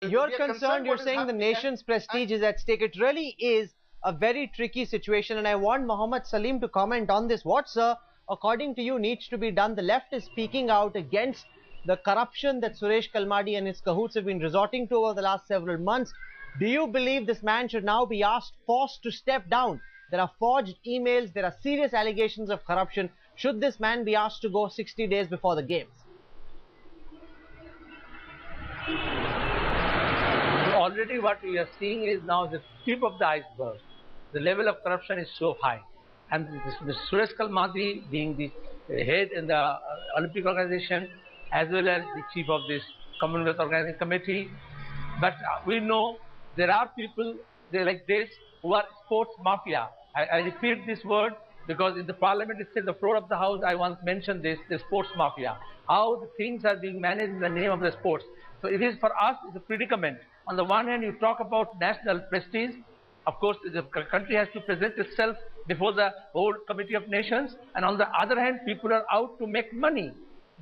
You're concerned, you're saying the nation's prestige is at stake. It really is a very tricky situation, and I want Mohammed Salim to comment on this. What, sir, according to you, needs to be done? The left is speaking out against the corruption that Suresh Kalmadi and his cahoots have been resorting to over the last several months. Do you believe this man should now be forced to step down? There are forged emails, there are serious allegations of corruption. Should this man be asked to go 60 days before the games? Already what we are seeing is now the tip of the iceberg. The level of corruption is so high. And this Suresh Kalmadi being the head in the Olympic organization as well as the chief of this Commonwealth Organizing Committee. But we know there are people like this who are sports mafia. I repeat this word because in the parliament itself, the floor of the house, I once mentioned this, the sports mafia. How the things are being managed in the name of the sports. So it is for us, it's a predicament. On the one hand, you talk about national prestige. Of course, the country has to present itself before the whole Committee of Nations. And on the other hand, people are out to make money,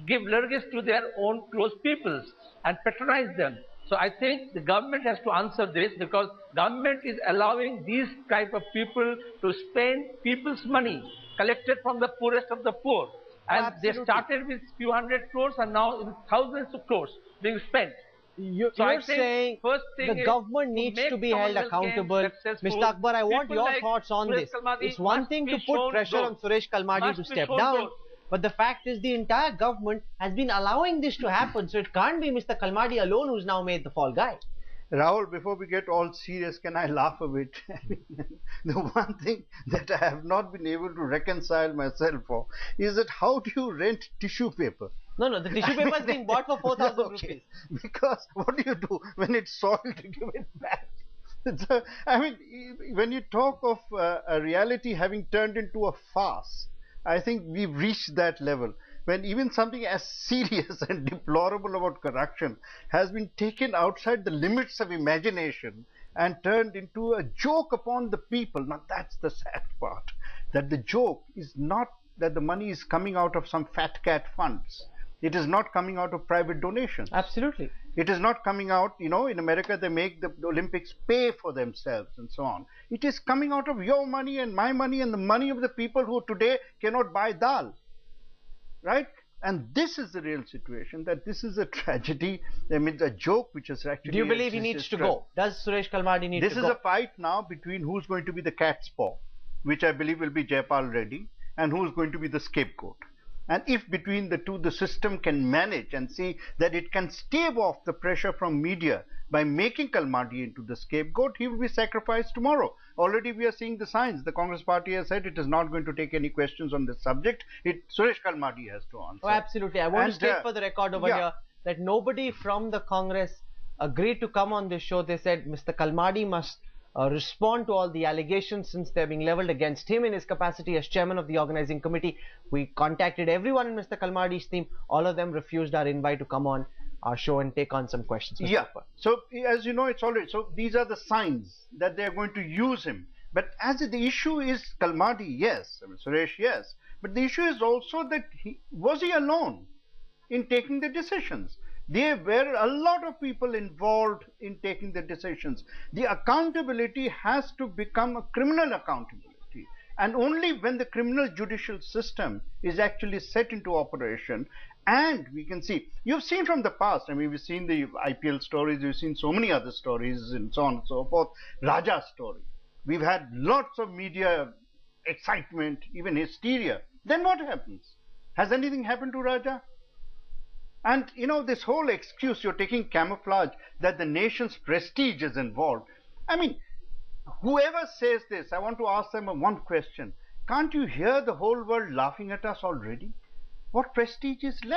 give lurgis to their own close peoples and patronize them. So I think the government has to answer this, because government is allowing these type of people to spend people's money collected from the poorest of the poor. And they started with few hundred crores and now in thousands of crores being spent. You're saying the government needs to be held accountable. Mr. Akbar, I want your thoughts on this. It's one thing to put pressure on Suresh Kalmadi to step down, but the fact is the entire government has been allowing this to happen. So it can't be Mr. Kalmadi alone who's now made the fall guy. Rahul, before we get all serious, can I laugh a bit? The one thing that I have not been able to reconcile myself for is that how do you rent tissue paper? No, the tissue paper is being bought for 4,000 rupees. Because what do you do when it's soiled to give it back? I mean, when you talk of a reality having turned into a farce, I think we've reached that level. When even something as serious and deplorable about corruption has been taken outside the limits of imagination and turned into a joke upon the people. Now that's the sad part, that the joke is not that the money is coming out of some fat cat funds. It is not coming out of private donations. Absolutely. It is not coming out, you know, in America they make the Olympics pay for themselves and so on. It is coming out of your money and my money and the money of the people who today cannot buy dal. Right? And this is the real situation, that this is a tragedy. I mean, a joke which is actually... Do you believe he needs to go? Does Suresh Kalmadi need to go? This is a fight now between who's going to be the cat's paw, which I believe will be Jayapal Reddy, and who's going to be the scapegoat. And if between the two the system can manage and see that it can stave off the pressure from media by making Kalmadi into the scapegoat, he will be sacrificed tomorrow. Already we are seeing the signs. The Congress party has said it is not going to take any questions on this subject. Suresh Kalmadi has to answer. Oh, absolutely. I want to state for the record over here that nobody from the Congress agreed to come on this show. They said Mr. Kalmadi must respond to all the allegations since they're being leveled against him in his capacity as chairman of the organizing committee. We contacted everyone in Mr. Kalmadi's team. All of them refused our invite to come on our show and take on some questions. Yeah. So as you know, it's already, so these are the signs that they're going to use him. But as the issue is Kalmadi, yes, I mean, Suresh, yes. But the issue is also that was he alone in taking the decisions? There were a lot of people involved in taking the decisions. The accountability has to become a criminal accountability. And only when the criminal judicial system is actually set into operation, and we can see, you've seen from the past, I mean, we've seen the IPL stories, we've seen so many other stories and so on and so forth, Raja's story. We've had lots of media excitement, even hysteria. Then what happens? Has anything happened to Raja? And you know, this whole excuse, you're taking camouflage that the nation's prestige is involved. I mean, whoever says this, I want to ask them one question. Can't you hear the whole world laughing at us already? What prestige is left?